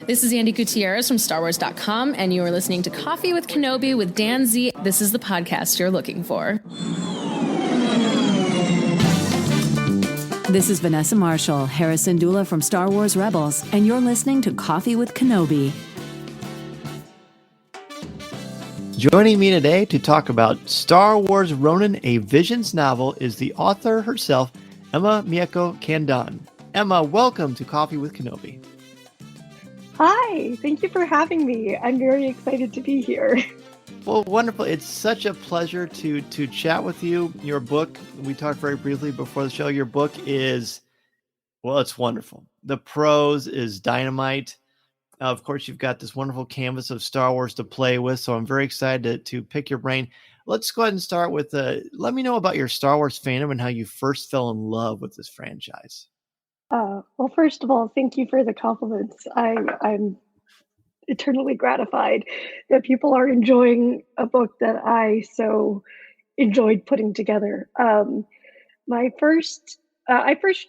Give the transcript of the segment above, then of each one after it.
This is Andy Gutierrez from StarWars.com, and you are listening to Coffee with Kenobi with Dan Z. This is the podcast you're looking for. This is Vanessa Marshall, Harrison Dula from Star Wars Rebels, and you're listening to Coffee with Kenobi. Joining me today to talk about Star Wars Ronin, a Visions novel, is the author herself, Emma Mieko Candon. Emma, welcome to Coffee with Kenobi. Hi, thank you for having me. I'm very excited to be here. Well, wonderful. It's such a pleasure to chat with you. Your book, we talked very briefly before the show, your book is, well, it's wonderful. The prose is dynamite. Of course, you've got this wonderful canvas of Star Wars to play with, so I'm very excited to pick your brain. Let's go ahead and start with, let me know about your Star Wars fandom and how you first fell in love with this franchise. Well, first of all, thank you for the compliments. I'm eternally gratified that people are enjoying a book that I so enjoyed putting together. I first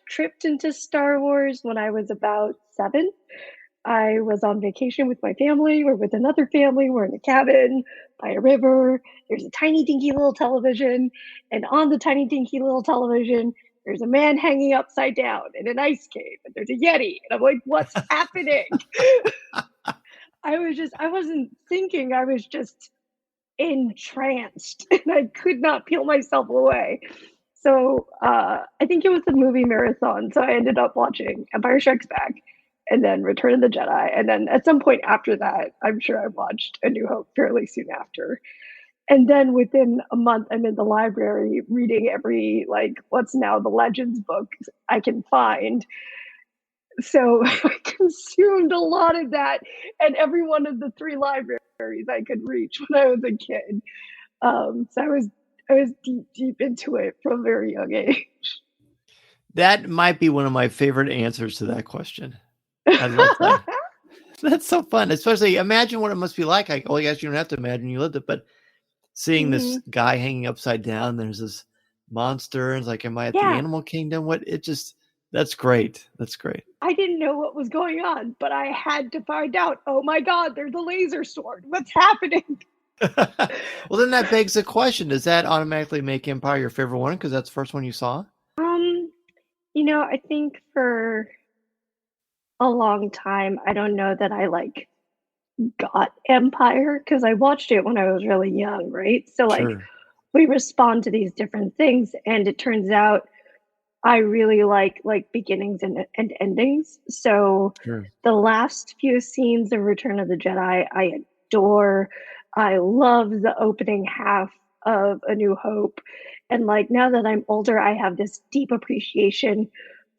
tripped into Star Wars when I was about 7. I was on vacation with my family or with another family. We're in a cabin by a river. There's a tiny dinky little television, and on the tiny dinky little television, there's a man hanging upside down in an ice cave, and there's a Yeti. And I'm like, what's happening? I wasn't thinking, I was just entranced, and I could not peel myself away. So I think it was the movie marathon. So I ended up watching Empire Strikes Back and then Return of the Jedi. And then at some point after that, I'm sure I watched A New Hope fairly soon after. And then within a month, I'm in the library reading every, what's now the Legends book I can find. So I consumed a lot of that and every one of the 3 libraries I could reach when I was a kid. So I was deep into it from a very young age. That might be one of my favorite answers to that question. I love that. That's so fun. Especially imagine what it must be like. I guess you don't have to imagine you lived it, but seeing this guy hanging upside down, there's this monster, and it's like, am I at the animal kingdom? That's great. That's great. I didn't know what was going on, but I had to find out. Oh my God, there's a laser sword. What's happening? Well, then that begs the question, does that automatically make Empire your favorite one? Because that's the first one you saw? I think for a long time, I don't know that I got Empire because I watched it when I was really young, right? So Sure. we respond to these different things, and it turns out I really like beginnings and endings. So Sure. the last few scenes of Return of the Jedi, I adore. I love the opening half of A New Hope. And now that I'm older, I have this deep appreciation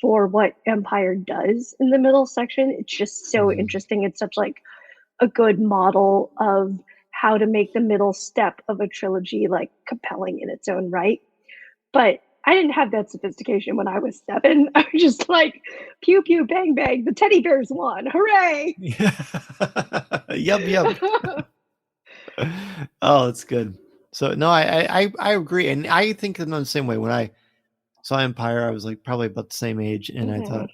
for what Empire does in the middle section. It's just so interesting. It's such a good model of how to make the middle step of a trilogy compelling in its own right. But I didn't have that sophistication when I was 7. I was just pew pew bang bang, the teddy bears won, hooray! Yep. Oh, it's good. So no, I agree, and I think I'm the same way. When I saw Empire, I was probably about the same age, and I thought,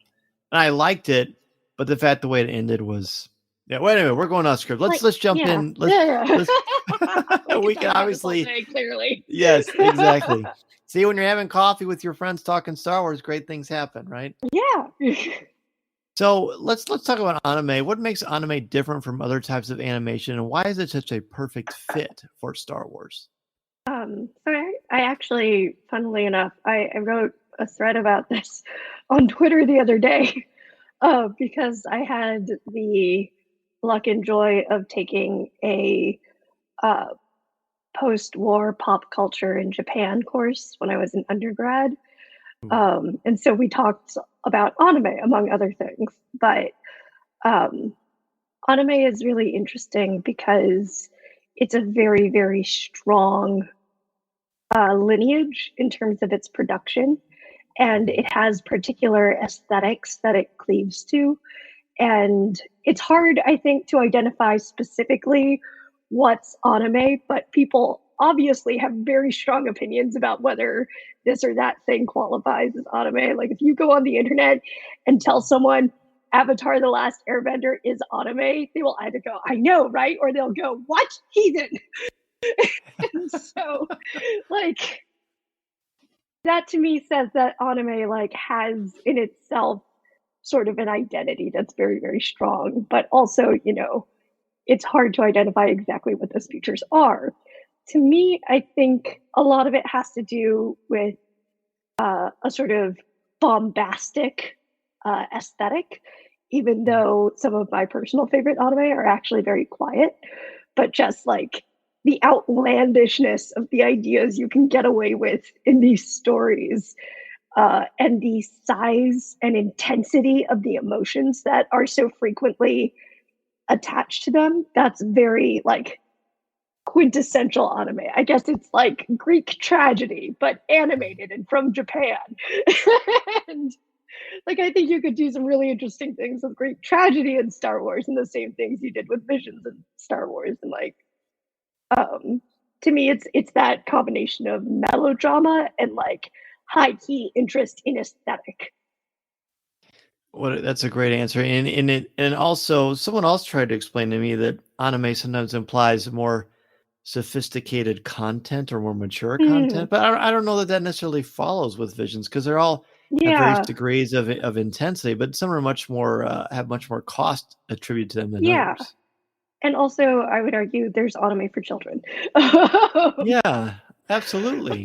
and I liked it, but the way it ended was, Wait a minute, we're going off script. Let's jump in. Let's we can obviously clearly. Yes, exactly. See, when you're having coffee with your friends talking Star Wars, great things happen, right? Yeah. So let's talk about anime. What makes anime different from other types of animation, and why is it such a perfect fit for Star Wars? So I actually, funnily enough, I wrote a thread about this on Twitter the other day because I had the luck and joy of taking a post-war pop culture in Japan course when I was an undergrad. And so we talked about anime, among other things. But anime is really interesting because it's a very, very strong lineage in terms of its production. And it has particular aesthetics that it cleaves to. And it's hard, I think, to identify specifically what's anime, but people obviously have very strong opinions about whether this or that thing qualifies as anime. Like if you go on the internet and tell someone Avatar: The Last Airbender is anime, they will either go, I know, right? Or they'll go, what? Heathen. And so, like, that to me says that anime, like, has in itself sort of an identity that's very, very strong, but also, you know, it's hard to identify exactly what those features are. To me, I think a lot of it has to do with a sort of bombastic aesthetic, even though some of my personal favorite anime are actually very quiet, but just like the outlandishness of the ideas you can get away with in these stories, and the size and intensity of the emotions that are so frequently attached to them, that's very like quintessential anime. I guess it's like Greek tragedy, but animated and from Japan. And like, I think you could do some really interesting things with Greek tragedy in Star Wars, and the same things you did with Visions in Star Wars. And like, to me, it's that combination of melodrama and like high key interest in aesthetic. What that's a great answer. And also someone else tried to explain to me that anime sometimes implies more sophisticated content or more mature content, but I don't know that that necessarily follows with Visions because they're all have various Yeah, degrees of intensity, but some are much more have much more cost attributed to them than yeah. others. And also, I would argue there's anime for children. Yeah, absolutely.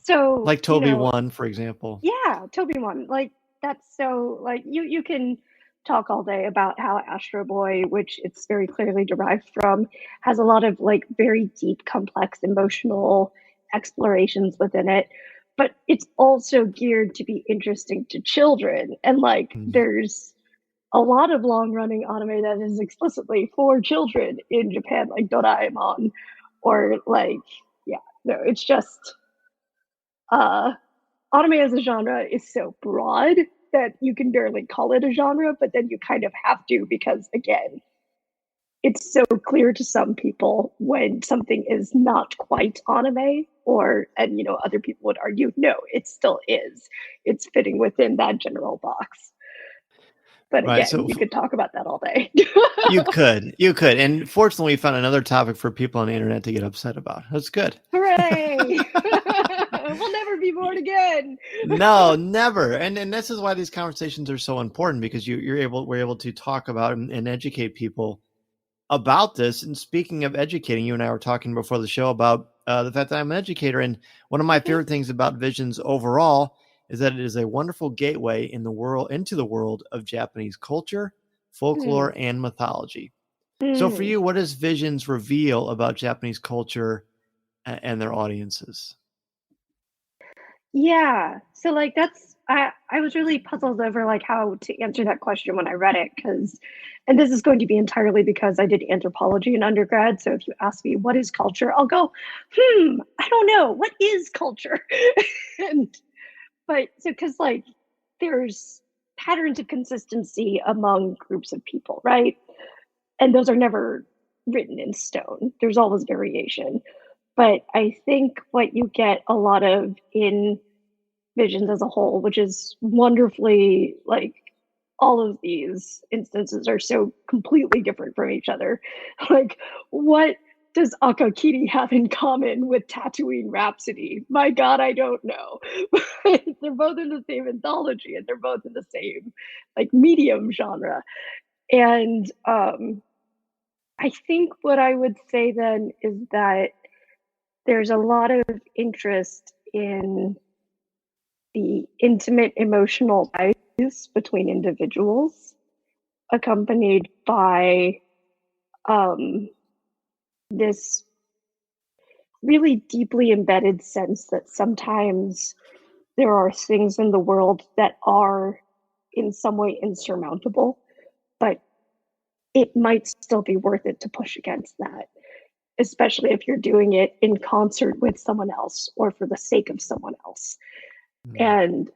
So, Like you Toby know, 1, for example. yeah, Toby one. Like, that's so like you can talk all day about how Astro Boy, which it's very clearly derived from, has a lot of like very deep, complex emotional explorations within it. But it's also geared to be interesting to children. And like Mm. there's a lot of long running anime that is explicitly for children in Japan, like Doraemon, or like, yeah, no, it's just uh anime as a genre is so broad that you can barely call it a genre, but then you kind of have to because, again, it's so clear to some people when something is not quite anime, or, and you know, other people would argue, no, it still is. It's fitting within that general box. But Right. again, So you could talk about that all day. you could. And fortunately, we found another topic for people on the internet to get upset about. That's good. Hooray! We'll never be bored again. No, never. And this is why these conversations are so important because we're able to talk about and educate people about this. And speaking of educating, you and I were talking before the show about the fact that I'm an educator. And one of my favorite things about Visions overall is that it is a wonderful gateway into the world of Japanese culture, folklore, and mythology. So for you, what does Visions reveal about Japanese culture and their audiences? Yeah. So like that's I was really puzzled over like how to answer that question when I read it, because and this is going to be entirely because I did anthropology in undergrad. So if you ask me what is culture, I'll go, I don't know. What is culture? And but so because like there's patterns of consistency among groups of people, right? And those are never written in stone. There's always variation. But I think what you get a lot of in Visions as a whole, which is wonderfully like all of these instances are so completely different from each other. Like, what does Akakiri have in common with Tatooine Rhapsody? My God, I don't know. They're both in the same anthology and they're both in the same like medium genre. And I think what I would say then is that there's a lot of interest in the intimate emotional ties between individuals, accompanied by this really deeply embedded sense that sometimes there are things in the world that are in some way insurmountable, but it might still be worth it to push against that, especially if you're doing it in concert with someone else or for the sake of someone else. And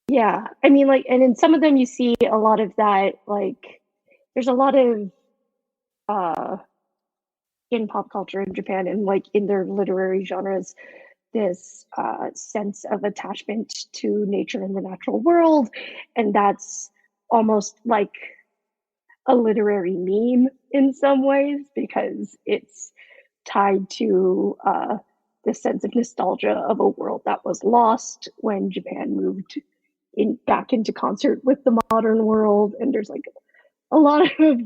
yeah, I mean, like, and in some of them, you see a lot of that. Like, there's a lot of in pop culture in Japan and like in their literary genres, this sense of attachment to nature and the natural world, and that's almost like a literary meme in some ways because it's tied to this sense of nostalgia of a world that was lost when Japan moved back into concert with the modern world, and there's like a lot of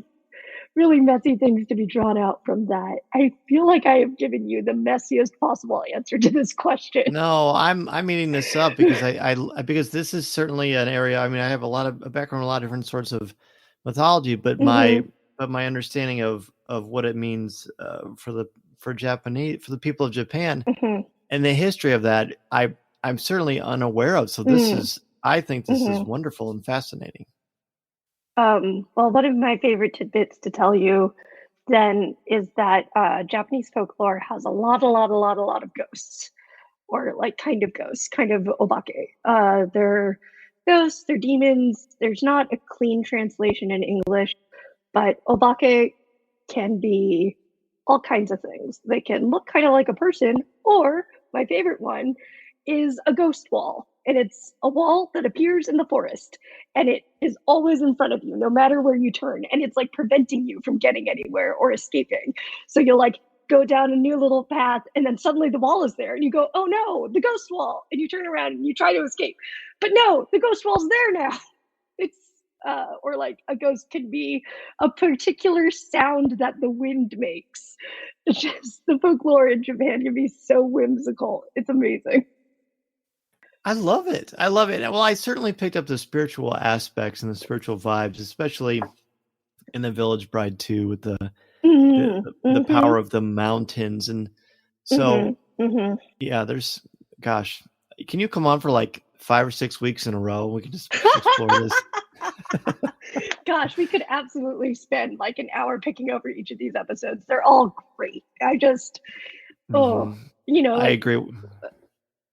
really messy things to be drawn out from that. I feel like I have given you the messiest possible answer to this question. No, I'm eating this up because because this is certainly an area. I mean, I have a background, in a lot of different sorts of mythology, but Mm-hmm. my understanding of what it means for the people of Japan Mm-hmm. and the history of that, I'm certainly unaware of. So Mm-hmm. I think this is Mm-hmm. wonderful and fascinating. Well, one of my favorite tidbits to tell you then is that Japanese folklore has a lot of ghosts, or like kind of ghosts, kind of obake. They're ghosts, they're demons. There's not a clean translation in English, but obake can be all kinds of things. They can look kind of like a person, or my favorite one is a ghost wall. And it's a wall that appears in the forest, and it is always in front of you, no matter where you turn. And it's like preventing you from getting anywhere or escaping. So you'll like go down a new little path, and then suddenly the wall is there, and you go, oh no, the ghost wall. And you turn around and you try to escape. But no, the ghost wall's there now. It's or like a ghost can be a particular sound that the wind makes. It's just the folklore in Japan can be so whimsical. It's amazing. I love it. I love it. Well, I certainly picked up the spiritual aspects and the spiritual vibes, especially in the Village Bride 2 with Mm-hmm. the Mm-hmm. power of the mountains. And so, Mm-hmm. Mm-hmm. yeah, gosh, can you come on for like 5 or 6 weeks in a row? We can just explore this. Gosh, we could absolutely spend like an hour picking over each of these episodes. They're all great. I just, oh, Mhm. I like agree.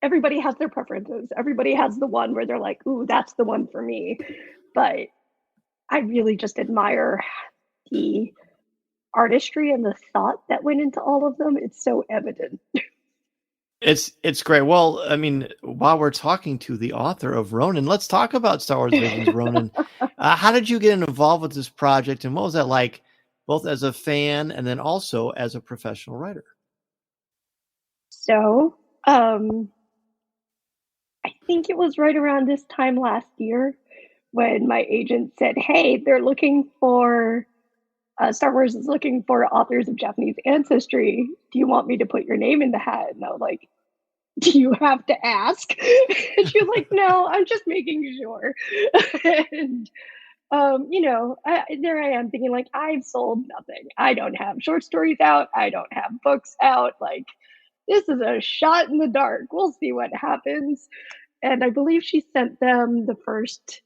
everybody has their preferences. Everybody has the one where they're like, ooh, that's the one for me. But I really just admire the artistry and the thought that went into all of them. It's so evident. It's great. Well, I mean, while we're talking to the author of Ronin, let's talk about Star Wars Visions Ronin. How did you get involved with this project, and what was that like, both as a fan and then also as a professional writer? So, I think it was right around this time last year when my agent said, "Hey, they're looking for Star Wars is looking for authors of Japanese ancestry. Do you want me to put your name in the hat?" And I was like, "Do you have to ask?" And she was like, "No, I'm just making sure." And there I am thinking like I've sold nothing. I don't have short stories out. I don't have books out. Like this is a shot in the dark. We'll see what happens. And I believe she sent them the first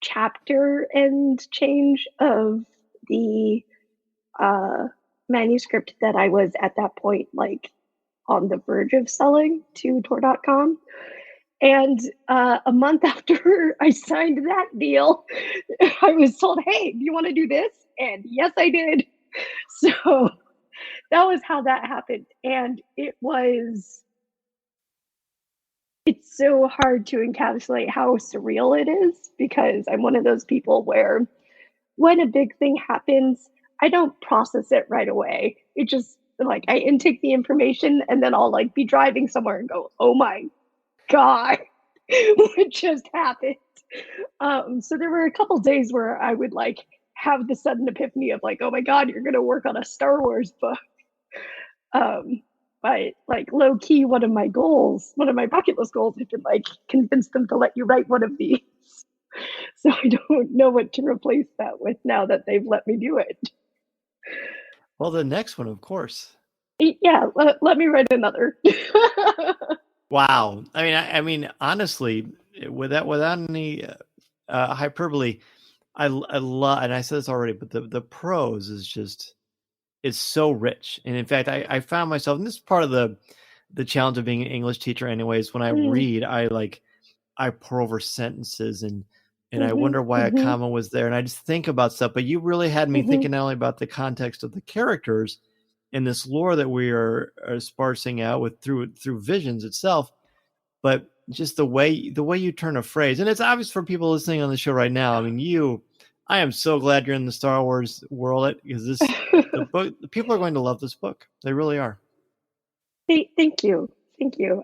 chapter and change of the uh, manuscript that I was at that point like on the verge of selling to Tor.com. And a month after I signed that deal, I was told, "Hey, do you want to do this?" And yes, I did. So that was how that happened. And it's so hard to encapsulate how surreal it is because I'm one of those people where when a big thing happens, I don't process it right away. It just like I intake the information and then I'll like be driving somewhere and go, "Oh my god, what just happened?" So there were a couple days where I would like have the sudden epiphany of like, "Oh my god, you're gonna work on a Star Wars book." Um, but like low key, one of my bucket list goals, had been like convince them to let you write one of these. So I don't know what to replace that with now that they've let me do it. Well, the next one, of course. Yeah, let me write another. Wow. I mean, honestly, without any hyperbole, I love, and I said this already, but the prose is just it's so rich. And in fact, I found myself, and this is part of the challenge of being an English teacher, anyways. When I Mm, read, I pour over sentences and I mhm, wonder why a mhm, comma was there, and I just think about stuff. But you really had me mhm, thinking not only about the context of the characters, and this lore that we are sparsing out with through Visions itself, but just the way you turn a phrase, and it's obvious for people listening on the show right now. I mean, I am so glad you're in the Star Wars world, because the book, people are going to love this book. They really are. Thank you.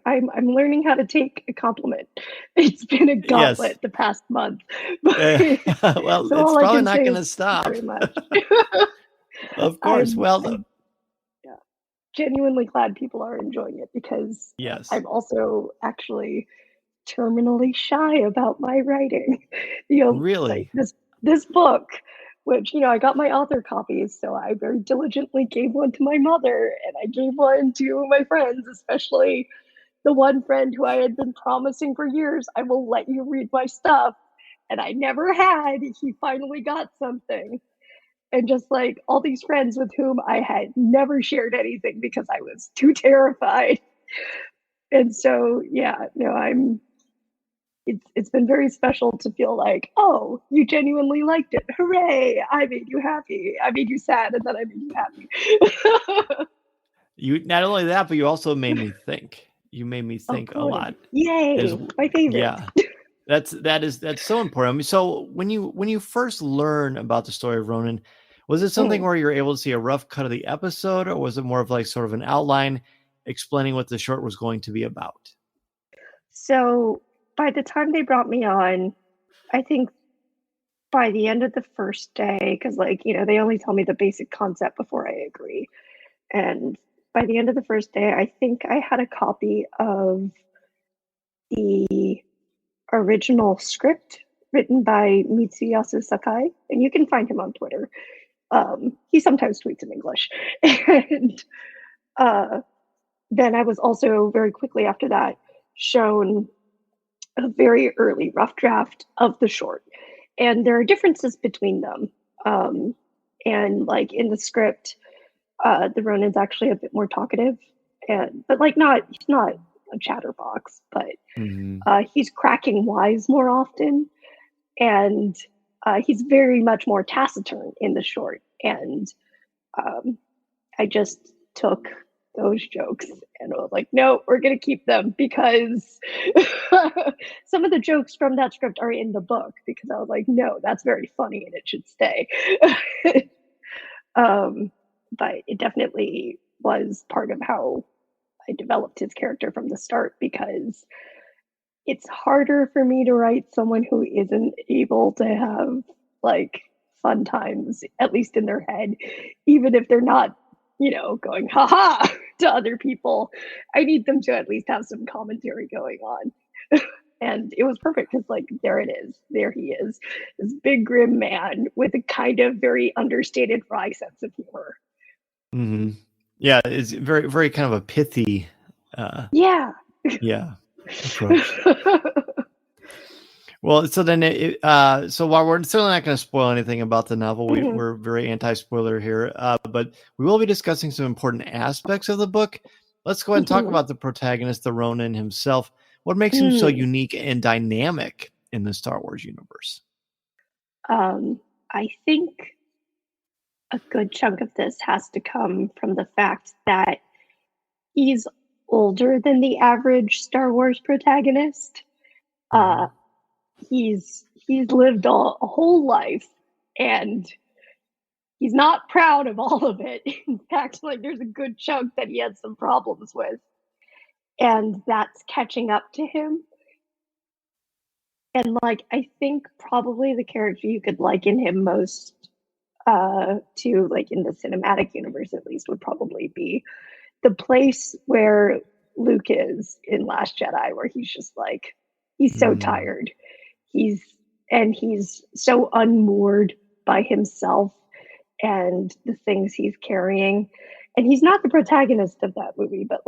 I'm learning how to take a compliment. It's been a gauntlet the past month. Well, it's probably not going to stop. Very much. Of course. I'm genuinely glad people are enjoying it, because I'm also actually terminally shy about my writing. Really? Like this book, which, I got my author copies, so I very diligently gave one to my mother, and I gave one to my friends, especially the one friend who I had been promising for years, I will let you read my stuff. And I never had. He finally got something. And just like all these friends with whom I had never shared anything because I was too terrified. And so, it's been very special to feel like, oh, you genuinely liked it. Hooray! I made you happy. I made you sad, and then I made you happy. You not only that, but you also made me think. You made me think a lot. Yay! My favorite. Yeah, that's so important. I mean, so when you first learn about the story of Ronin, was it something where you were able to see a rough cut of the episode, or was it more of like sort of an outline explaining what the short was going to be about? So by the time they brought me on, I think by the end of the first day, because they only tell me the basic concept before I agree. And by the end of the first day, I think I had a copy of the original script written by Mitsuyasu Sakai, and you can find him on Twitter. He sometimes tweets in English. And then I was also very quickly after that shown a very early rough draft of the short. And there are differences between them. And like in the script, the Ronin's actually a bit more talkative, but he's not a chatterbox, but he's cracking wise more often, and he's very much more taciturn in the short. And I just took those jokes and I was like, no, we're gonna keep them, because some of the jokes from that script are in the book, because I was like, no, that's very funny and it should stay. But it definitely was part of how I developed his character from the start, because it's harder for me to write someone who isn't able to have like fun times, at least in their head, even if they're not, going haha to other people. I need them to at least have some commentary going on. And it was perfect, because there it is. There he is, this big grim man with a kind of very understated wry sense of humor. Mm-hmm. Yeah, it's very, very kind of a pithy. Approach. Well, so then, so while we're certainly not going to spoil anything about the novel, we're very anti-spoiler here, but we will be discussing some important aspects of the book. Let's go ahead and talk about the protagonist, the Ronin himself. What makes him so unique and dynamic in the Star Wars universe? I think a good chunk of this has to come from the fact that he's older than the average Star Wars protagonist. He's lived a whole life, and he's not proud of all of it. In fact, there's a good chunk that he had some problems with, and that's catching up to him. And I think probably the character you could liken him most to, in the cinematic universe at least, would probably be the place where Luke is in Last Jedi, where he's just he's so tired. He's so unmoored by himself and the things he's carrying. And he's not the protagonist of that movie, but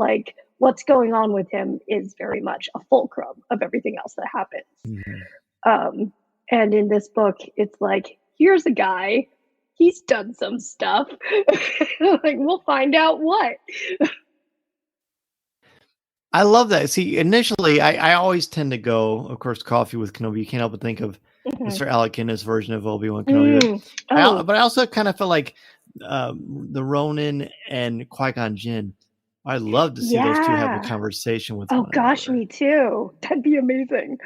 what's going on with him is very much a fulcrum of everything else that happens. And in this book, it's here's a guy, he's done some stuff. We'll find out what. I love that. See, initially, I always tend to go, of course, Coffee with Kenobi. You can't help but think of Mr. Alec Guinness' version of Obi-Wan Kenobi. But I also kind of feel like the Ronin and Qui-Gon Jinn. I'd love to see those two have a Yeah. conversation with Oh one gosh, another. me too. That'd be amazing.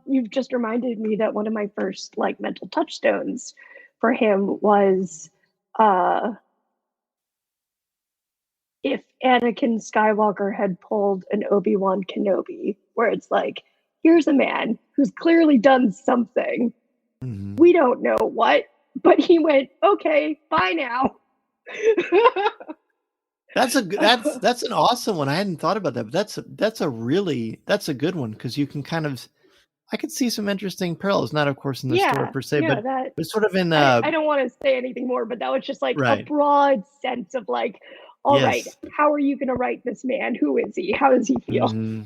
You've just reminded me that one of my first like mental touchstones for him was if Anakin Skywalker had pulled an Obi-Wan Kenobi, where it's like, here's a man who's clearly done something. Mhm. We don't know what, but he went, okay, bye now. That's an awesome one. I hadn't thought about that, but that's a good one because you can kind of I could see some interesting parallels, not of course in the story Yeah, per se, no, that but sort of in I don't want to say anything more, but that was just like a right. broad sense of like, all right, Yes. how are you going to write this man? Who is he? How does he feel? Hmm.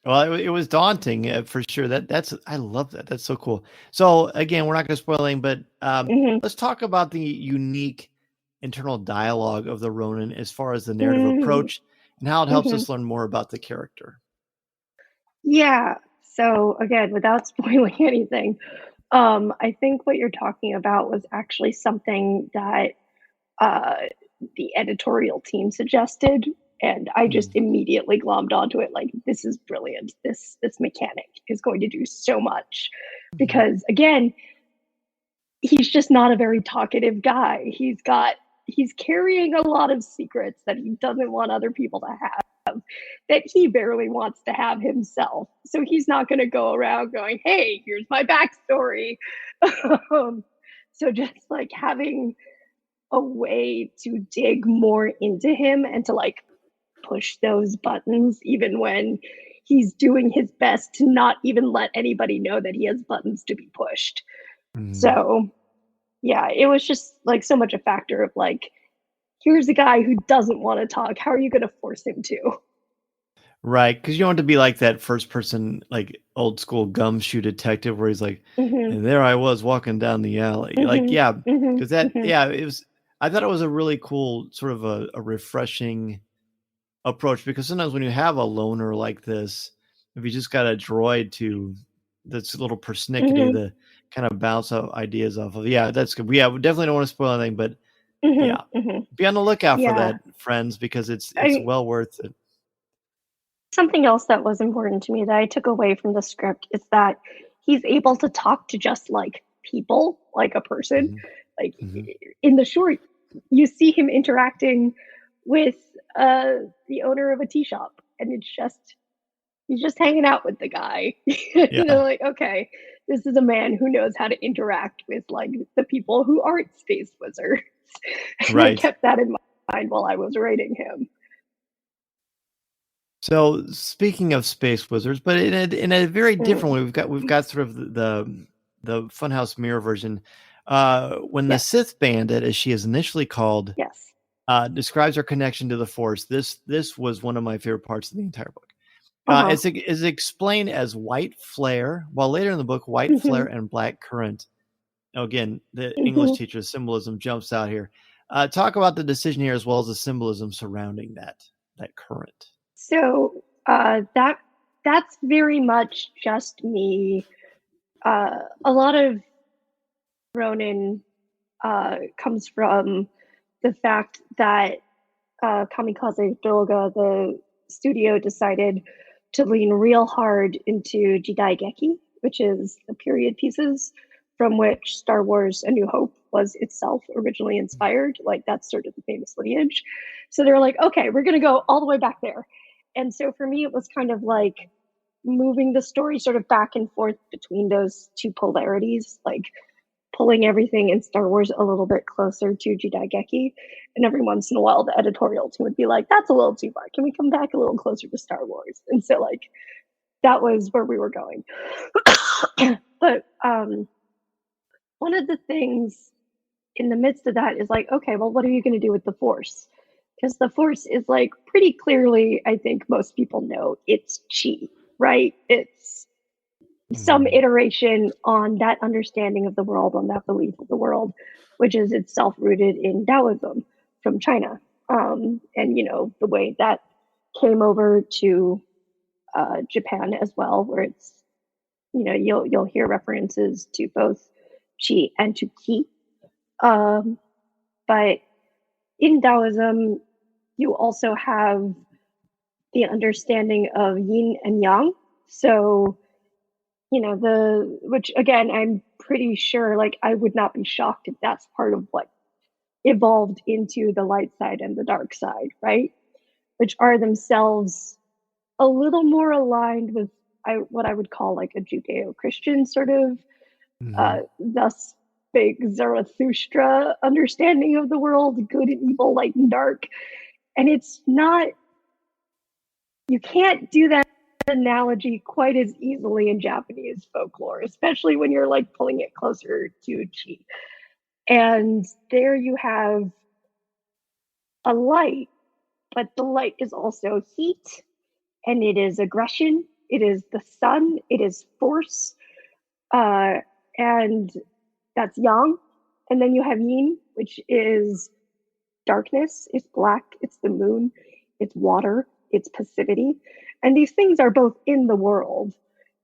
Well, it was daunting for sure. That's I love that. That's so cool. So again, we're not going to spoil anything, but Mm-hmm. let's talk about the unique internal dialogue of the Ronin as far as the narrative Mm-hmm. approach and how it helps Mm-hmm. us learn more about the character. Yeah. So again, without spoiling anything, I think what you're talking about was actually something that uh, the editorial team suggested, and I just Mm. immediately glommed onto it. Like, this is brilliant. This mechanic is going to do so much Mhm. because again, he's just not a very talkative guy. He's carrying a lot of secrets that he doesn't want other people to have, that he barely wants to have himself. So he's not going to go around going, "Hey, here's my backstory." um, so just like having a way to dig more into him and to like push those buttons, even when he's doing his best to not even let anybody know that he has buttons to be pushed. Mhm. So yeah, it was just like so much a factor of like, here's a guy who doesn't want to talk. How are you going to force him to? Right, because you don't want to be like that first person, like old school gumshoe detective, where he's like, Mm-hmm. and there I was walking down the alley. Like, Mm-hmm. yeah, Mm-hmm. because that, Mm-hmm. yeah, it was. I thought it was a really cool, sort of a refreshing approach because sometimes when you have a loner like this, if you just got a droid to that's a little persnickety Mm-hmm. to kind of bounce out ideas off of, yeah, that's good. Yeah, we definitely don't want to spoil anything, but yeah, Mm-hmm. Mm-hmm. be on the lookout for Yeah. that, friends, because it's I well worth it. Something else that was important to me that I took away from the script is that he's able to talk to just like people, like a person. Hmm. Like Hmm. in the short, you see him interacting with the owner of a tea shop, and it's just he's just hanging out with the guy. You know, Yeah, like okay, this is a man who knows how to interact with like the people who aren't space wizards, and I right. kept that in mind while I was writing him. So speaking of space wizards, but in a very different Mm. way, we've got sort of the Funhouse Mirror version. When the Yes, Sith Bandit, as she is initially called, yes. describes her connection to the Force. This was one of my favorite parts of the entire book. Uh huh. It's explained as white flare, while later in the book, white flare Hmm. and black current. Now, again, the English Hmm. teacher's symbolism jumps out here. Talk about the decision here as well as the symbolism surrounding that current. So that's very much just me. A lot of Ronin comes from the fact that Kamikaze Doga, the studio, decided to lean real hard into Jidaigeki, which is the period pieces from which Star Wars A New Hope was itself originally inspired. Like, that's sort of the famous lineage. So they're like, okay, we're going to go all the way back there. And so for me, it was kind of like moving the story sort of back and forth between those two polarities, like pulling everything in Star Wars a little bit closer to Jidaigeki. And every once in a while, the editorial team would be like, that's a little too far. Can we come back a little closer to Star Wars? And so, like, that was where we were going. But one of the things in the midst of that is like, okay, well, what are you going to do with the Force? Because the Force is like pretty clearly, I think most people know, it's chi, right? It's some Mhm. iteration on that understanding of the world, on that belief of the world, which is itself rooted in Taoism from China. And, you know, the way that came over to Japan as well, where it's, you know, you'll hear references to both chi and to ki. Um, But in Taoism, you also have the understanding of yin and yang. So, which again, I'm pretty sure, like, I would not be shocked if that's part of what evolved into the light side and the dark side, right? Which are themselves a little more aligned with what I would call like a Judeo-Christian sort of, thus big Zarathustra understanding of the world, good and evil, light and dark. And it's not, you can't do that analogy quite as easily in Japanese folklore, especially when you're like pulling it closer to chi. And there you have a light, but the light is also heat, and it is aggression, it is the sun, it is force, and that's yang. And then you have yin, which is darkness, it's black, it's the moon, it's water, it's passivity. And these things are both in the world.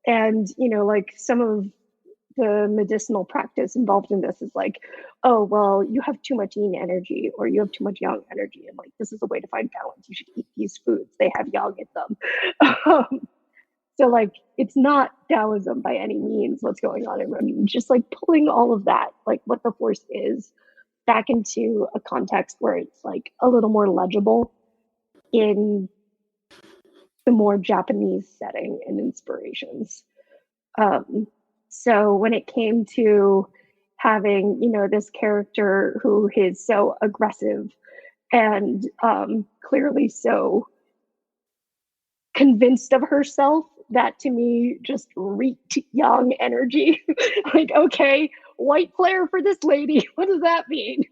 And, like some of the medicinal practice involved in this is like, oh, well, you have too much yin energy or you have too much yang energy. And like, this is a way to find balance. You should eat these foods. They have yang in them. So like, it's not Taoism by any means what's going on in Ronin. Just like pulling all of that, like what the force is, back into a context where it's like a little more legible in the more Japanese setting and inspirations. So when it came to having, this character who is so aggressive and clearly so convinced of herself, that to me just reeked yang energy. Like, okay, white flare for this lady. What does that mean?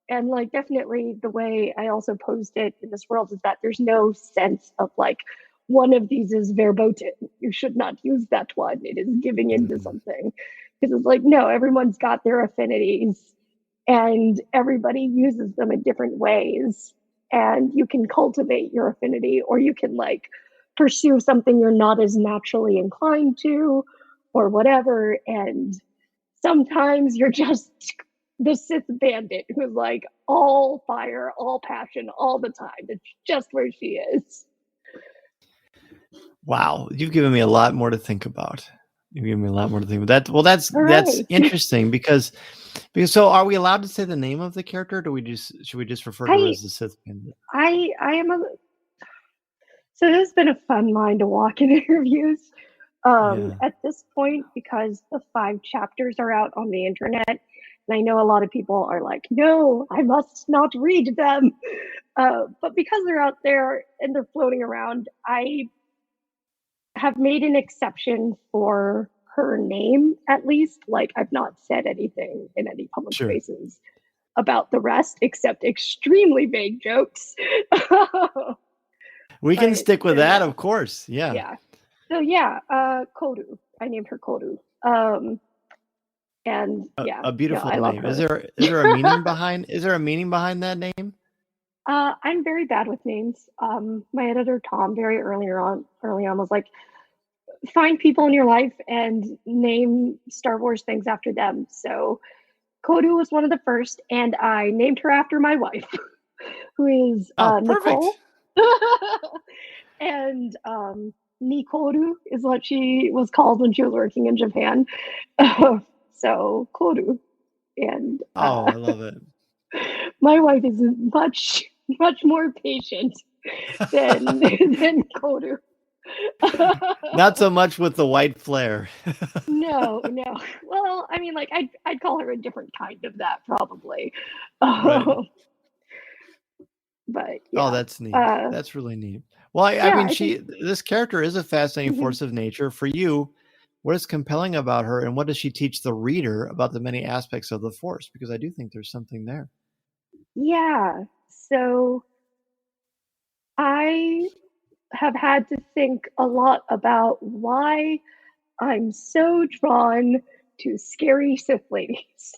And like, definitely the way I also posed it in this world is that there's no sense of like, one of these is verboten. You should not use that one. It is giving into something. Because it's like, no, everyone's got their affinities and everybody uses them in different ways. And you can cultivate your affinity, or you can like pursue something you're not as naturally inclined to or whatever. And sometimes you're just the Sith bandit who's like all fire, all passion, all the time. It's just where she is. Wow, you've given me a lot more to think about. You've given me a lot more to think about. That's interesting because so are we allowed to say the name of the character? Or should we just refer to her as the Sith bandit? I am so this has been a fun line to walk in interviews. At this point, because the 5 chapters are out on the internet, and I know a lot of people are like, no, I must not read them. But because they're out there and they're floating around, I have made an exception for her name, at least. Like, I've not said anything in any public spaces about the rest, except extremely vague jokes. We can stick with that, of course. Yeah. Yeah. So Kodu. I named her Kodu. And a beautiful name. Her. Is there a meaning behind that name? I'm very bad with names. My editor Tom very early on was like, find people in your life and name Star Wars things after them. So Kodu was one of the first, and I named her after my wife, who is Nicole. And Nikoru is what she was called when she was working in Japan. So Koru. And I love it. My wife is much more patient than Koru. Not so much with the white flare. No. Well, I mean, like I'd call her a different kind of that probably. Right. But yeah. Oh, that's neat. That's really neat. Well, I mean, this character is a fascinating force of nature. For you, what is compelling about her, and what does she teach the reader about the many aspects of the Force? Because I do think there's something there. Yeah. So I have had to think a lot about why I'm so drawn to scary Sith ladies.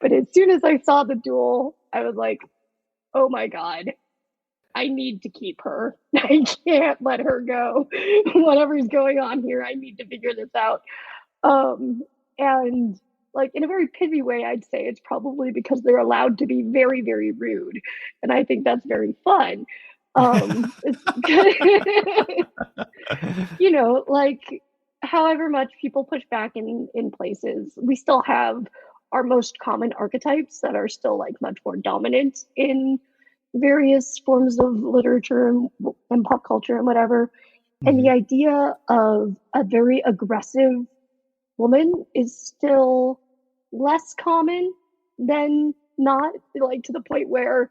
But as soon as I saw the duel, I was like, oh my God, I need to keep her. I can't let her go. Whatever's going on here, I need to figure this out. And like in a very pithy way, I'd say it's probably because they're allowed to be very, very rude. And I think that's very fun. It's you know, like however much people push back in places, we still have our most common archetypes that are still like much more dominant in various forms of literature and pop culture and whatever. And the idea of a very aggressive woman is still less common than not, like to the point where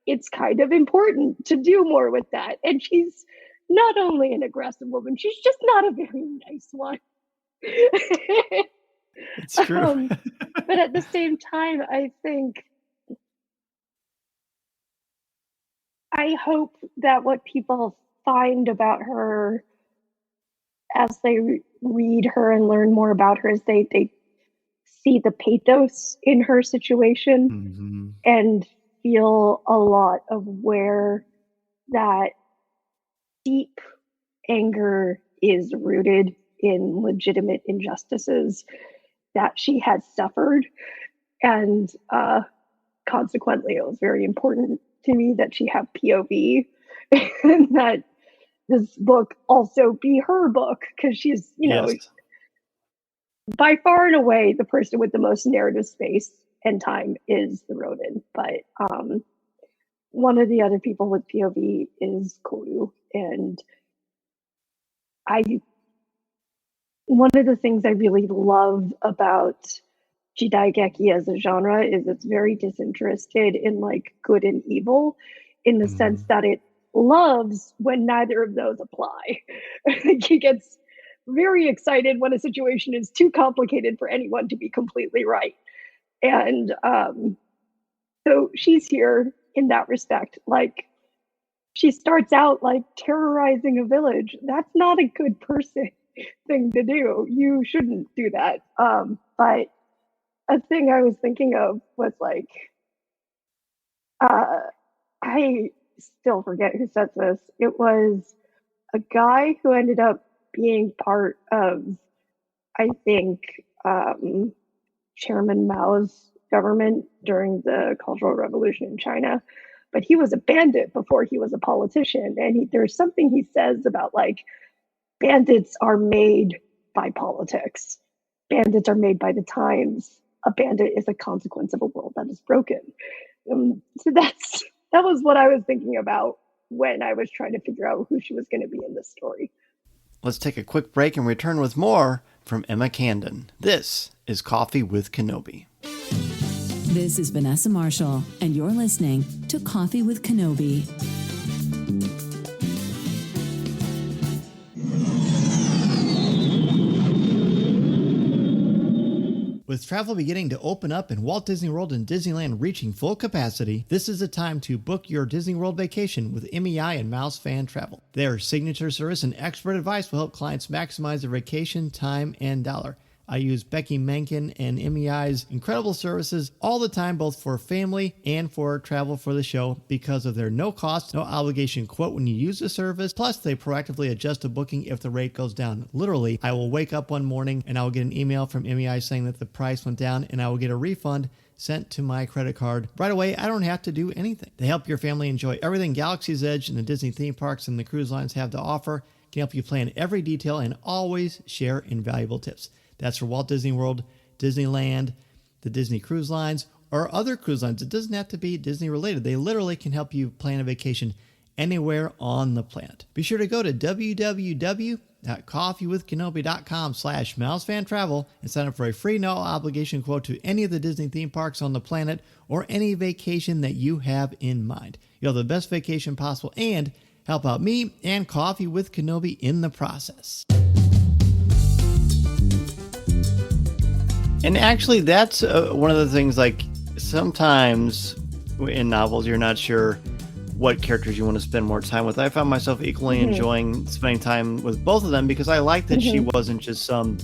it's kind of important to do more with that. And she's not only an aggressive woman, she's just not a very nice one. It's true. But at the same time, I hope that what people find about her as they read her and learn more about her is they see the pathos in her situation and feel a lot of where that deep anger is rooted in legitimate injustices that she has suffered. And consequently, it was very important to me that she have POV and that this book also be her book, because she's, you know, by far and away the person with the most narrative space and time is the Ronin. But one of the other people with POV is Koru. And one of the things I really love about Jidaigeki as a genre is it's very disinterested in like good and evil, in the sense that it loves when neither of those apply. He gets very excited when a situation is too complicated for anyone to be completely right. And so she's here in that respect. Like, she starts out like terrorizing a village. That's not a good person thing to do. You shouldn't do that. But a thing I was thinking of was like, I still forget who said this. It was a guy who ended up being part of, I think, Chairman Mao's government during the Cultural Revolution in China. But he was a bandit before he was a politician. And there's something he says about like, bandits are made by politics. Bandits are made by the times. A bandit is a consequence of a world that is broken. So that was what I was thinking about when I was trying to figure out who she was going to be in this story. Let's take a quick break and return with more from Mieko Candon. This is Coffee with Kenobi. This is Vanessa Marshall, and you're listening to Coffee with Kenobi. With travel beginning to open up and Walt Disney World and Disneyland reaching full capacity, this is the time to book your Disney World vacation with MEI and Mouse Fan Travel. Their signature service and expert advice will help clients maximize their vacation, time, and dollar. I use Becky Menken and MEI's incredible services all the time, both for family and for travel for the show, because of their no cost, no obligation quote when you use the service. Plus, they proactively adjust a booking if the rate goes down. Literally, I will wake up one morning and I will get an email from MEI saying that the price went down, and I will get a refund sent to my credit card right away. I don't have to do anything. They help your family enjoy everything Galaxy's Edge and the Disney theme parks and the cruise lines have to offer. Can help you plan every detail and always share invaluable tips. That's for Walt Disney World, Disneyland, the Disney Cruise Lines, or other cruise lines. It doesn't have to be Disney related. They literally can help you plan a vacation anywhere on the planet. Be sure to go to www.coffeewithkenobi.com/mousefantravel and sign up for a free no obligation quote to any of the Disney theme parks on the planet or any vacation that you have in mind. You'll have the best vacation possible and help out me and Coffee with Kenobi in the process. And actually, that's one of the things, like, sometimes in novels, you're not sure what characters you want to spend more time with. I found myself equally enjoying spending time with both of them because I like that she wasn't just some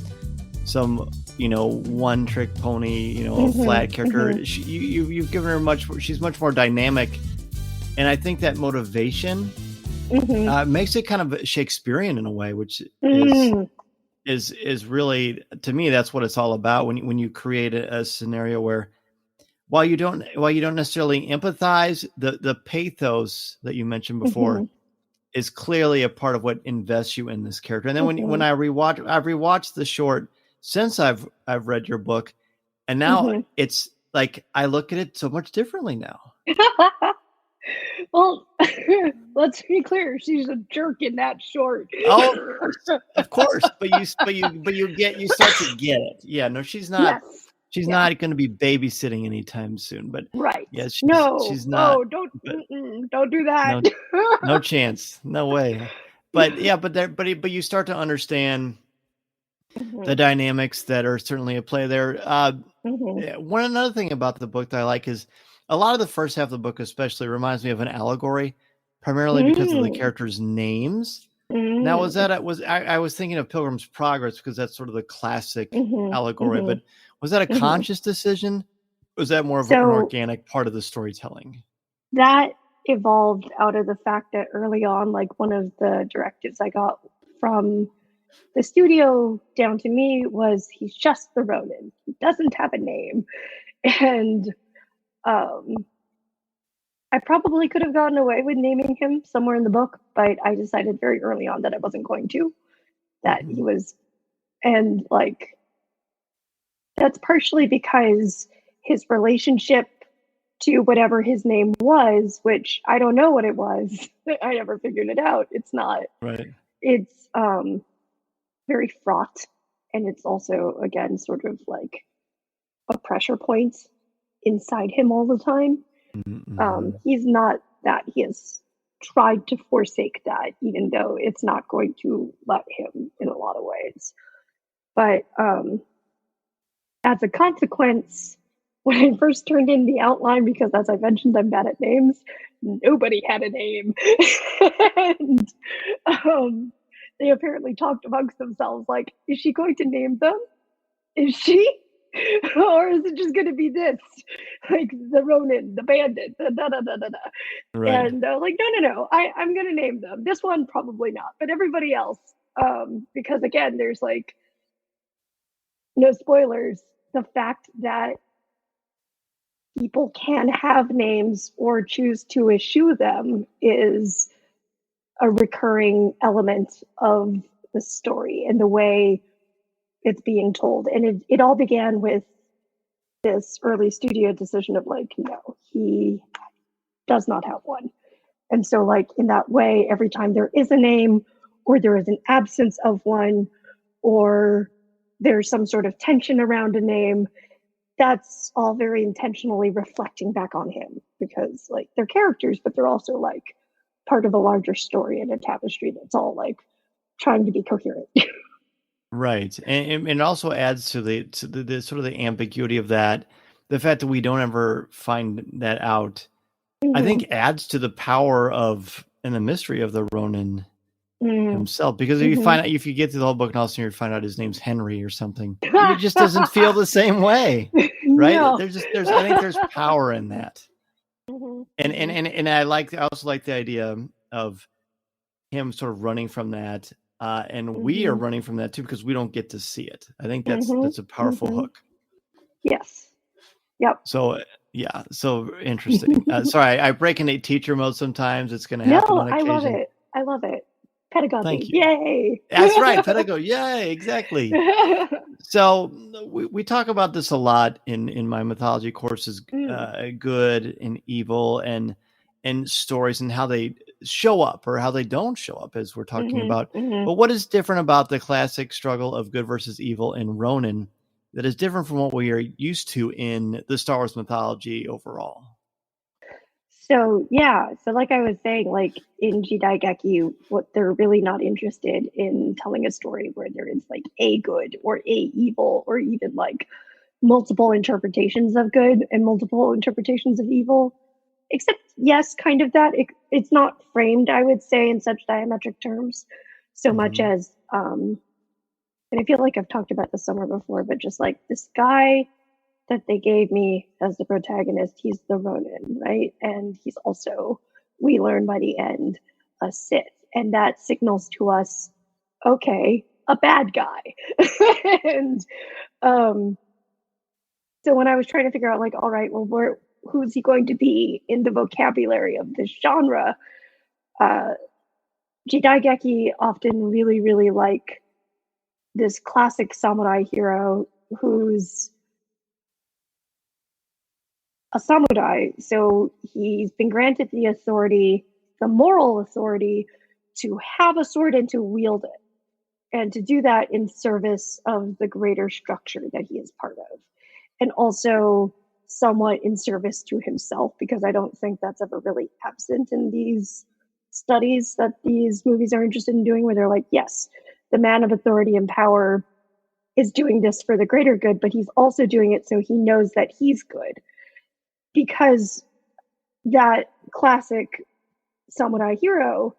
one-trick pony, flat character. You've given her she's much more dynamic. And I think that motivation makes it kind of Shakespearean in a way, which is is really, to me, that's what it's all about. When you create a scenario where while you don't necessarily empathize, the pathos that you mentioned before is clearly a part of what invests you in this character. And then when I've rewatched the short since I've read your book, and now it's like I look at it so much differently now. Well, let's be clear. She's a jerk in that short. Oh, of course. But you start to get it. Yeah, no, she's not. Yes. She's not going to be babysitting anytime soon. But right. yeah, she's not. Oh, don't do that. No chance. No way. But yeah, but you start to understand the dynamics that are certainly at play there. Another thing about the book that I like is a lot of the first half of the book, especially, reminds me of an allegory, primarily because of the characters' names. Now, I was thinking of Pilgrim's Progress because that's sort of the classic allegory, but was that a conscious decision? Or was that more of an organic part of the storytelling? That evolved out of the fact that early on, like one of the directives I got from the studio down to me was he's just the Ronin. He doesn't have a name. And I probably could have gotten away with naming him somewhere in the book, but I decided very early on that I wasn't going to. That he was, and like, that's partially because his relationship to whatever his name was, which I don't know what it was. I never figured it out. It's not. Right. It's very fraught, and it's also, again, sort of like a pressure point inside him all the time. He's not that. He has tried to forsake that, even though it's not going to let him in a lot of ways. But as a consequence, when I first turned in the outline, because as I mentioned, I'm bad at names, nobody had a name. And they apparently talked amongst themselves like, is she going to name them? Is she? Or is it just going to be this? Like the Ronin, the bandit, the da-da-da-da-da. Right. And like, no, I'm going to name them. This one, probably not. But everybody else, because again, there's like, no spoilers, the fact that people can have names or choose to eschew them is a recurring element of the story and the way it's being told. And it all began with this early studio decision of like, no, he does not have one. And so like in that way, every time there is a name or there is an absence of one or there's some sort of tension around a name, that's all very intentionally reflecting back on him because like they're characters, but they're also like part of a larger story and a tapestry that's all like trying to be coherent. Right. And it also adds to the sort of the ambiguity of that. The fact that we don't ever find that out, I think adds to the power of and the mystery of the Ronin himself. Because if you find out, if you get through the whole book and all of a sudden you find out his name's Henry or something, it just doesn't feel the same way. Right? No. I think there's power in that. And I also like the idea of him sort of running from that. And we are running from that too because we don't get to see it. I think that's a powerful hook. Yes. Yep. So yeah, so interesting. Sorry, I break into teacher mode sometimes. It's going to happen on occasion. I love it. Pedagogy. Thank you. Yay. That's right, pedagogy. Yay, exactly. So we talk about this a lot in my mythology courses, good and evil and stories and how they show up or how they don't show up, as we're talking about. But what is different about the classic struggle of good versus evil in Ronin that is different from what we are used to in the Star Wars mythology overall? So like I was saying, like in Jidaigeki, what they're really not interested in telling a story where there is like a good or a evil or even like multiple interpretations of good and multiple interpretations of evil. Except, yes, kind of that. It's not framed, I would say, in such diametric terms so much as, and I feel like I've talked about this somewhere before, but just like this guy that they gave me as the protagonist, he's the Ronin, right? And he's also, we learn by the end, a Sith. And that signals to us, okay, a bad guy. And so when I was trying to figure out, like, all right, well, who's he going to be in the vocabulary of this genre? Jidaigeki often really, really like this classic samurai hero who's a samurai. So he's been granted the authority, the moral authority, to have a sword and to wield it, and to do that in service of the greater structure that he is part of. And also somewhat in service to himself, because I don't think that's ever really absent in these studies that these movies are interested in doing, where they're like, yes, the man of authority and power is doing this for the greater good, but he's also doing it so he knows that he's good. Because that classic samurai hero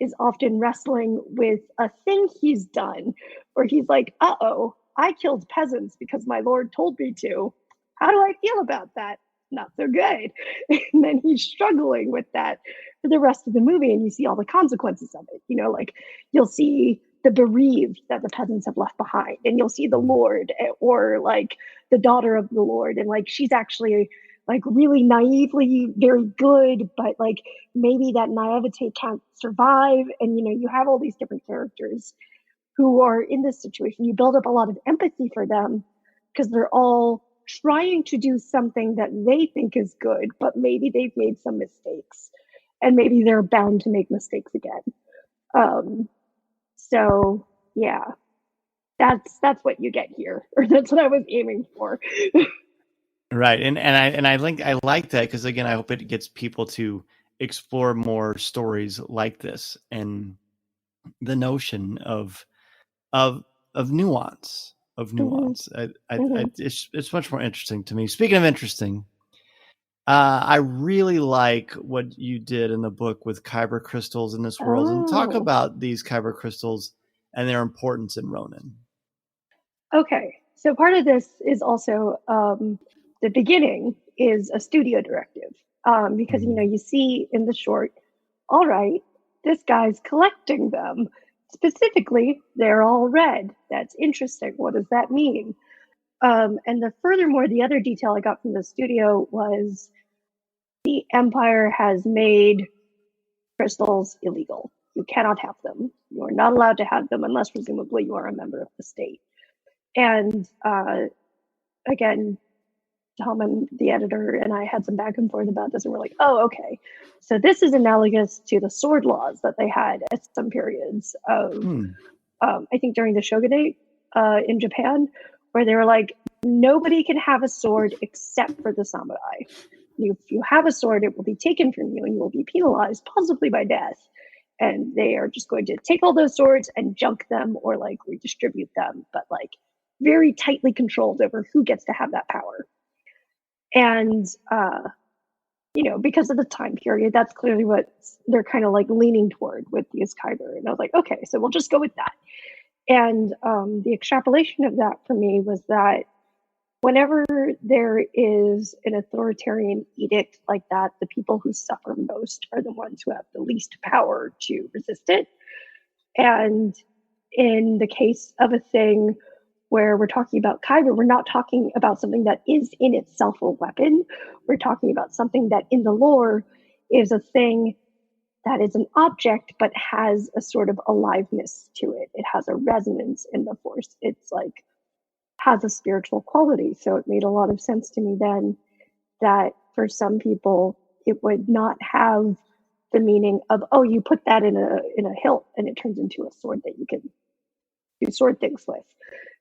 is often wrestling with a thing he's done, where he's like, uh-oh, I killed peasants because my lord told me to. How do I feel about that? Not so good. And then he's struggling with that for the rest of the movie, and you see all the consequences of it. You know, like, you'll see the bereaved that the peasants have left behind, and you'll see the lord, or like the daughter of the lord, and like she's actually like really naively very good, but like maybe that naivete can't survive. And you know, you have all these different characters who are in this situation. You build up a lot of empathy for them because they're all trying to do something that they think is good, but maybe they've made some mistakes, and maybe they're bound to make mistakes again. So yeah, that's what you get here, or that's what I was aiming for. Right, and I like that, because again, I hope it gets people to explore more stories like this, and the notion of nuance. It's much more interesting to me. Speaking of interesting, I really like what you did in the book with Kyber crystals in this world, and talk about these Kyber crystals and their importance in Ronin. Okay, so part of this is also the beginning is a studio directive, because you know, you see in the short, all right, this guy's collecting them. Specifically, they're all red. That's interesting. What does that mean? And furthermore, the other detail I got from the studio was the Empire has made crystals illegal. You cannot have them. You are not allowed to have them unless presumably you are a member of the state. And again, Tom and the editor and I had some back and forth about this, and we're like, oh, okay. So this is analogous to the sword laws that they had at some periods of, I think during the shogunate in Japan, where they were like, nobody can have a sword except for the samurai. If you have a sword, it will be taken from you and you will be penalized, possibly by death. And they are just going to take all those swords and junk them or like redistribute them, but like very tightly controlled over who gets to have that power. And, you know, because of the time period, that's clearly what they're kind of like leaning toward with these Kyber. And I was like, okay, so we'll just go with that. And the extrapolation of that for me was that whenever there is an authoritarian edict like that, the people who suffer most are the ones who have the least power to resist it. And in the case of a thing where we're talking about Kyber, we're not talking about something that is in itself a weapon. We're talking about something that in the lore is a thing that is an object, but has a sort of aliveness to it. It has a resonance in the force. It's like, has a spiritual quality. So it made a lot of sense to me then that for some people, it would not have the meaning of, oh, you put that in a hilt and it turns into a sword that you can do sword things with.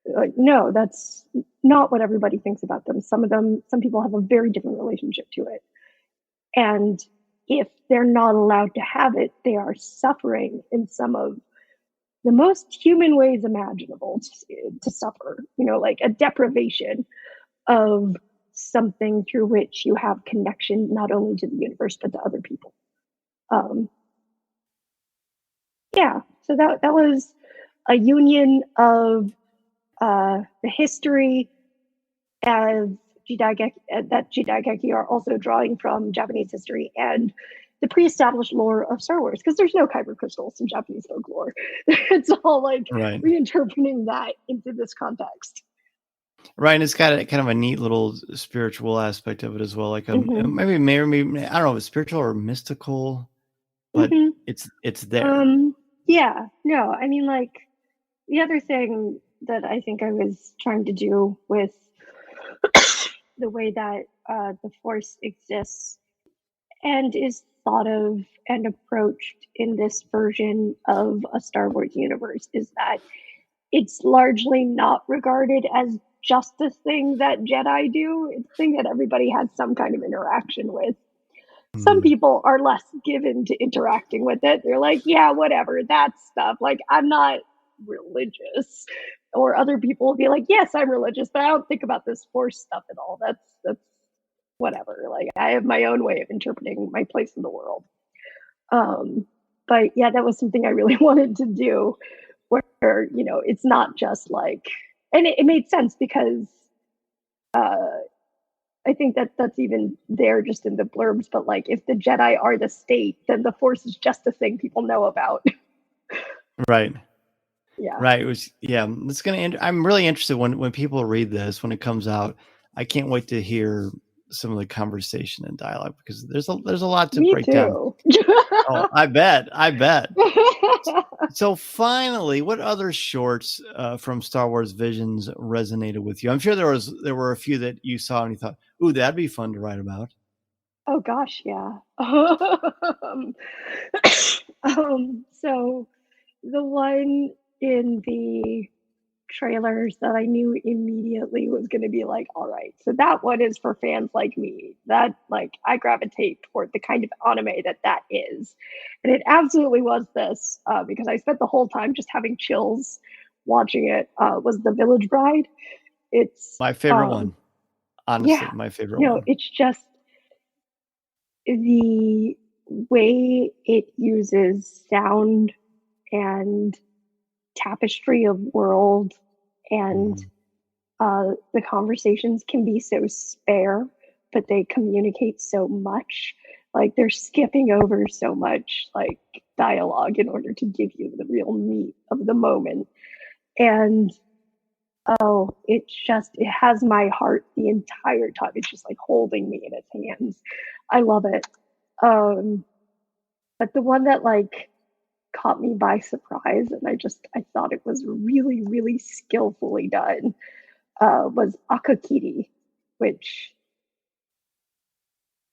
Like, no, that's not what everybody thinks about them. Some people have a very different relationship to it. And if they're not allowed to have it, they are suffering in some of the most human ways imaginable to suffer, you know, like a deprivation of something through which you have connection, not only to the universe, but to other people. Yeah, so that was a union of the history of that Jidaigeki are also drawing from Japanese history, and the pre-established lore of Star Wars, because there's no Kyber crystals in Japanese folklore. It's all like Right. reinterpreting that into this context. Right, and it's got a kind of a neat little spiritual aspect of it as well. Like maybe I don't know if it's spiritual or mystical, but it's there. Yeah, no, I mean, like, the other thing that I think I was trying to do with the way that the Force exists and is thought of and approached in this version of a Star Wars universe is that it's largely not regarded as just a thing that Jedi do. It's a thing that everybody has some kind of interaction with. Some people are less given to interacting with it. They're like, yeah, whatever, that's stuff. Like, I'm not religious. Or other people will be like, yes, I'm religious, but I don't think about this Force stuff at all. That's whatever. Like, I have my own way of interpreting my place in the world. But yeah, that was something I really wanted to do, where, you know, it's not just like, and it made sense because I think that that's even there just in the blurbs, but like, if the Jedi are the state, then the Force is just a thing people know about. Right. Yeah. Right. It's gonna. I'm really interested when people read this when it comes out. I can't wait to hear some of the conversation and dialogue, because there's a lot to break down. Oh, I bet. So finally, what other shorts from Star Wars Visions resonated with you? I'm sure there were a few that you saw and you thought, "Ooh, that'd be fun to write about." Oh gosh, yeah. So the one in the trailers that I knew immediately was going to be like, all right, so that one is for fans like me. That, like, I gravitate toward the kind of anime that is, and it absolutely was this, because I spent the whole time just having chills watching it. Was The Village Bride. It's my favorite one. Honestly, yeah, my favorite one. It's just the way it uses sound and tapestry of world, and the conversations can be so spare, but they communicate so much. Like, they're skipping over so much like dialogue in order to give you the real meat of the moment. And it has my heart the entire time. It's just like holding me in its hands. I love it. But the one that like caught me by surprise, and I thought it was really, really skillfully done, was Akakiri, which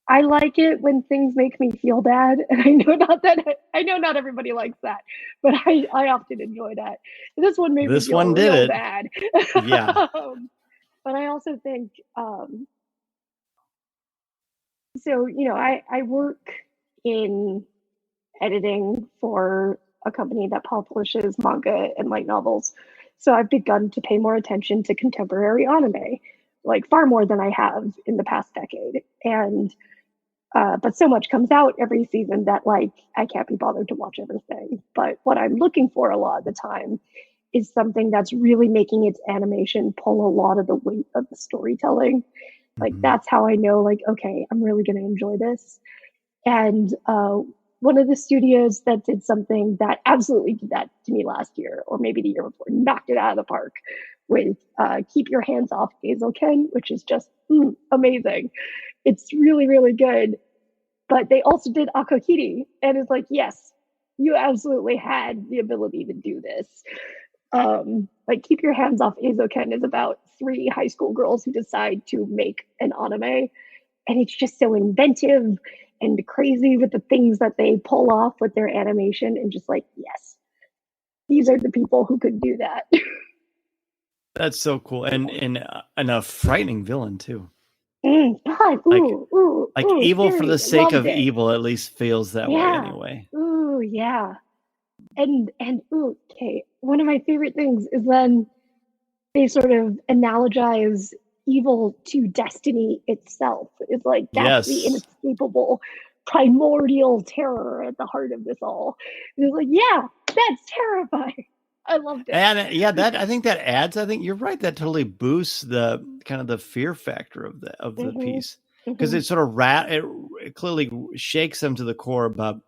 I like it when things make me feel bad, and I know not everybody likes that, but I often enjoy that. This one made me feel real bad. Yeah. But I also think, so, you know, I work in editing for a company that publishes manga and light novels. So I've begun to pay more attention to contemporary anime, like far more than I have in the past decade. And but so much comes out every season that like I can't be bothered to watch everything. But what I'm looking for a lot of the time is something that's really making its animation pull a lot of the weight of the storytelling. Like, that's how I know, like, okay, I'm really going to enjoy this. And one of the studios that did something that absolutely did that to me last year, or maybe the year before, knocked it out of the park with Keep Your Hands Off Eizouken, which is just amazing. It's really, really good. But they also did Akakiri, and it's like, yes, you absolutely had the ability to do this. Like, Keep Your Hands Off Eizouken is about 3 high school girls who decide to make an anime, and it's just so inventive and crazy with the things that they pull off with their animation, and just like, yes, these are the people who could do that. That's so cool, and a frightening villain too. God, evil for the sake of it. evil at least feels that way anyway. Ooh, yeah. And okay, one of my favorite things is when they sort of analogize evil to destiny itself. It's like, that's the inescapable primordial terror at the heart of this all. And it's like, yeah, that's terrifying. I loved it. And I think that adds, I think you're right, that totally boosts the kind of the fear factor of the piece, because it sort of it clearly shakes them to the core about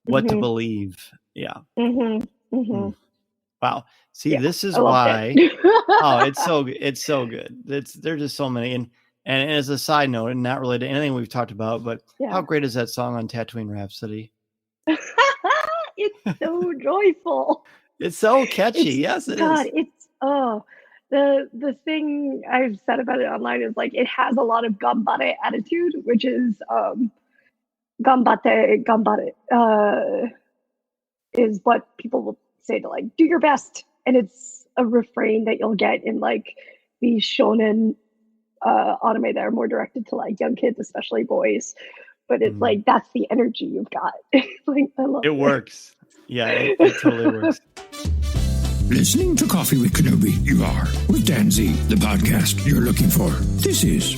what to believe. Yeah. Wow. See, this is why. Oh, it's so good. There's just so many. And as a side note, and not related to anything we've talked about, but how great is that song on Tatooine Rhapsody? It's so joyful. It's so catchy. Yes, it is. It's the thing I've said about it online is like it has a lot of gambare attitude, which is gambate is what people will say to like do your best, and it's a refrain that you'll get in like these shonen anime that are more directed to like young kids, especially boys. But it's like that's the energy you've got. Like I love it. It works. Yeah, it totally works. Listening to Coffee with Kenobi, you are, with Dan Z, the podcast you're looking for. This is...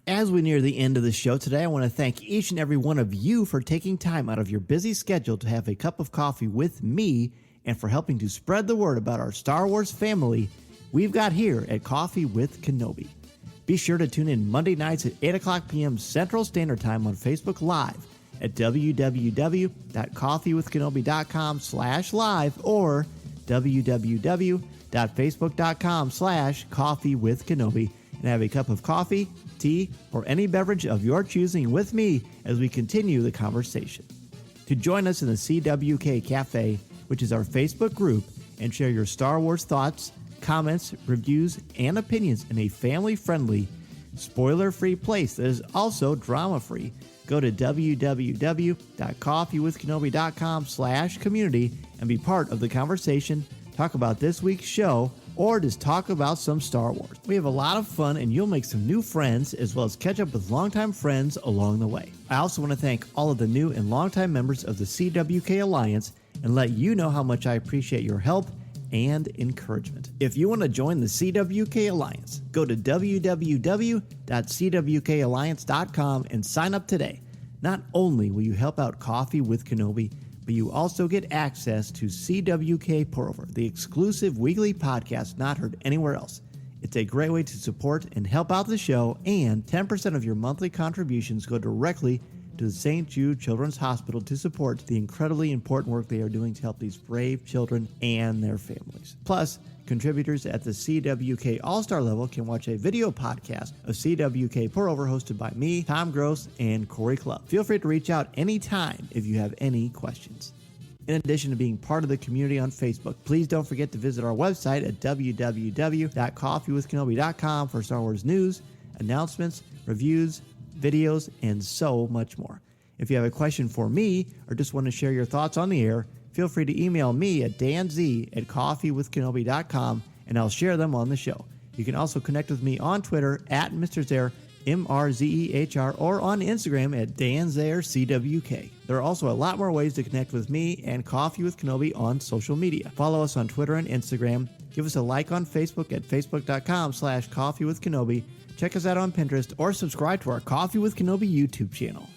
As we near the end of the show today, I want to thank each and every one of you for taking time out of your busy schedule to have a cup of coffee with me and for helping to spread the word about our Star Wars family we've got here at Coffee with Kenobi. Be sure to tune in Monday nights at 8 o'clock p.m. Central Standard Time on Facebook Live at www.coffeewithkenobi.com/live or www.facebook.com/coffeewithkenobi and have a cup of coffee, tea, or any beverage of your choosing with me as we continue the conversation. To join us in the CWK Cafe, which is our Facebook group, and share your Star Wars thoughts, comments, reviews, and opinions in a family-friendly, spoiler-free place that is also drama-free, go to www.coffeewithkenobi.com/community and be part of the conversation, talk about this week's show, or just talk about some Star Wars. We have a lot of fun, and you'll make some new friends, as well as catch up with longtime friends along the way. I also want to thank all of the new and longtime members of the CWK Alliance and let you know how much I appreciate your help and encouragement. If you want to join the CWK Alliance, go to www.cwkalliance.com and sign up today. Not only will you help out Coffee with Kenobi, but you also get access to CWK Pour-Over, the exclusive weekly podcast not heard anywhere else. It's a great way to support and help out the show, and 10% of your monthly contributions go directly to the St. Jude Children's Hospital to support the incredibly important work they are doing to help these brave children and their families. Plus, contributors at the CWK All-Star level can watch a video podcast of CWK Pour-Over hosted by me, Tom Gross, and Corey Clubb. Feel free to reach out anytime if you have any questions. In addition to being part of the community on Facebook, please don't forget to visit our website at www.coffeewithkenobi.com for Star Wars news, announcements, reviews, videos, and so much more. If you have a question for me or just want to share your thoughts on the air, feel free to email me at danz@coffeewithkenobi.com and I'll share them on the show. You can also connect with me on Twitter at Mr. Zaire, MRZEHR, or on Instagram at DanZareCWK. There are also a lot more ways to connect with me and Coffee with Kenobi on social media. Follow us on Twitter and Instagram. Give us a like on Facebook at facebook.com/coffeewithkenobi. Check us out on Pinterest or subscribe to our Coffee with Kenobi YouTube channel.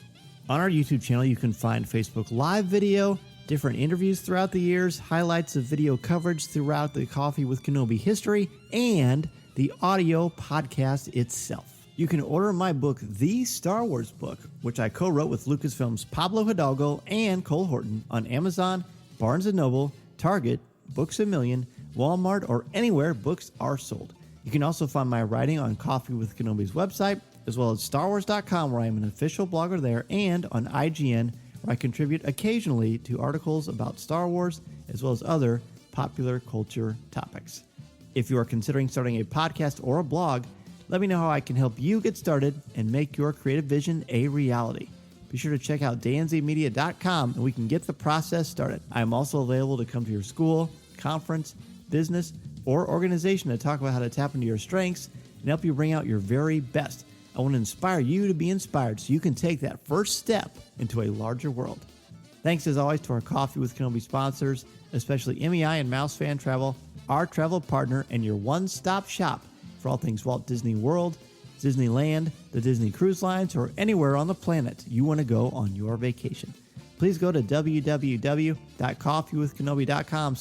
On our YouTube channel, you can find Facebook Live video, different interviews throughout the years, highlights of video coverage throughout the Coffee with Kenobi history, and the audio podcast itself. You can order my book, The Star Wars Book, which I co-wrote with Lucasfilm's Pablo Hidalgo and Cole Horton, on Amazon, Barnes & Noble, Target, Books A Million, Walmart, or anywhere books are sold. You can also find my writing on Coffee with Kenobi's website, as well as StarWars.com, where I am an official blogger there, and on IGN, where I contribute occasionally to articles about Star Wars, as well as other popular culture topics. If you are considering starting a podcast or a blog, let me know how I can help you get started and make your creative vision a reality. Be sure to check out danzmedia.com and we can get the process started. I am also available to come to your school, conference, business, or organization to talk about how to tap into your strengths and help you bring out your very best. I want to inspire you to be inspired so you can take that first step into a larger world. Thanks as always to our Coffee with Kenobi sponsors, especially MEI and Mouse Fan Travel, our travel partner and your one-stop shop for all things Walt Disney World, Disneyland, the Disney Cruise Lines, or anywhere on the planet you want to go on your vacation. Please go to www.coffeewithkenobi.com/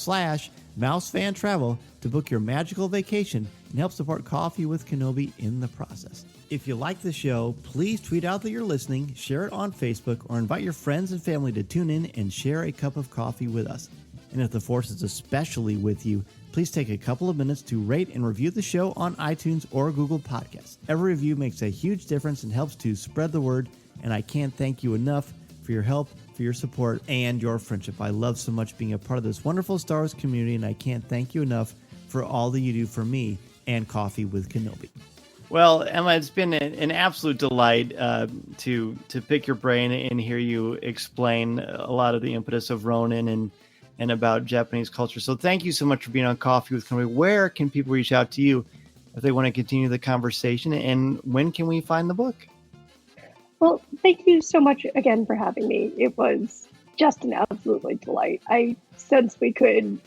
Mouse Fan Travel to book your magical vacation and help support Coffee with Kenobi in the process. If you like the show, please tweet out that you're listening, share it on Facebook, or invite your friends and family to tune in and share a cup of coffee with us. And if the Force is especially with you, please take a couple of minutes to rate and review the show on iTunes or Google Podcasts. Every review makes a huge difference and helps to spread the word, and I can't thank you enough for your help, for your support, and your friendship. I love so much being a part of this wonderful Star Wars community, and I can't thank you enough for all that you do for me and Coffee with Kenobi. Well, Emma, it's been an absolute delight to pick your brain and hear you explain a lot of the impetus of Ronin and about Japanese culture. So thank you so much for being on Coffee with Kenobi. Where can people reach out to you if they want to continue the conversation, and when can we find the book? Well, thank you so much again for having me. It was just an absolute delight. I sensed we could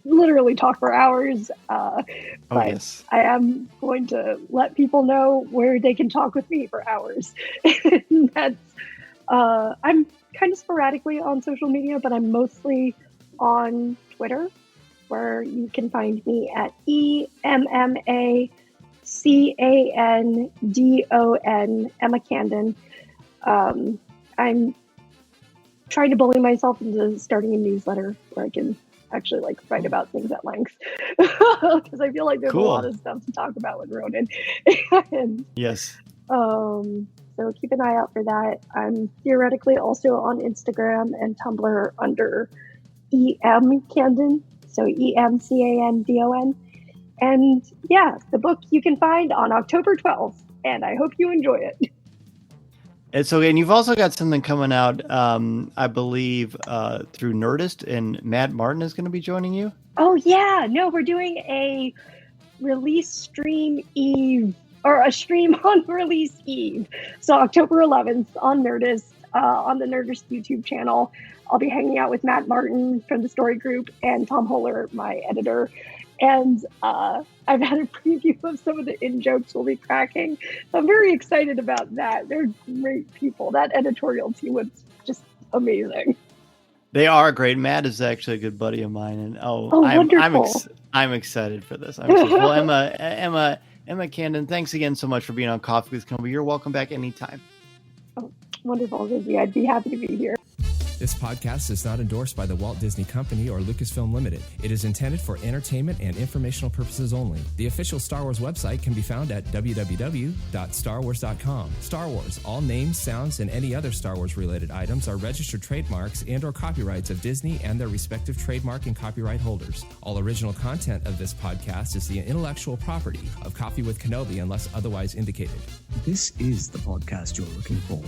literally talk for hours, but yes. I am going to let people know where they can talk with me for hours. And that's I'm kind of sporadically on social media, but I'm mostly on Twitter, where you can find me at EMMACANDON, Emma Candon. I'm trying to bully myself into starting a newsletter where I can actually write about things at length, because I feel like there's a lot of stuff to talk about with Ronin. And, yes. So keep an eye out for that. I'm theoretically also on Instagram and Tumblr under EM Candon, so EMCANDON. And yeah, the book you can find on October 12th, and I hope you enjoy it. It's okay. And you've also got something coming out, I believe, through Nerdist, and Matt Martin is going to be joining you. Oh, yeah. No, we're doing a release stream eve, or a stream on release eve. So October 11th on Nerdist, on the Nerdist YouTube channel. I'll be hanging out with Matt Martin from the story group and Tom Holler, my editor. And I've had a preview of some of the in-jokes we'll be cracking. I'm very excited about that. They're great people. That editorial team was just amazing. They are great. Matt is actually a good buddy of mine. And I'm excited for this. Well, Emma Candon, thanks again so much for being on Coffee with Kenobi. You're welcome back anytime. Oh, wonderful, Lizzie. I'd be happy to be here. This podcast is not endorsed by the Walt Disney Company or Lucasfilm Limited. It is intended for entertainment and informational purposes only. The official Star Wars website can be found at www.starwars.com. Star Wars, all names, sounds, and any other Star Wars-related items are registered trademarks and/or copyrights of Disney and their respective trademark and copyright holders. All original content of this podcast is the intellectual property of Coffee with Kenobi unless otherwise indicated. This is the podcast you're looking for.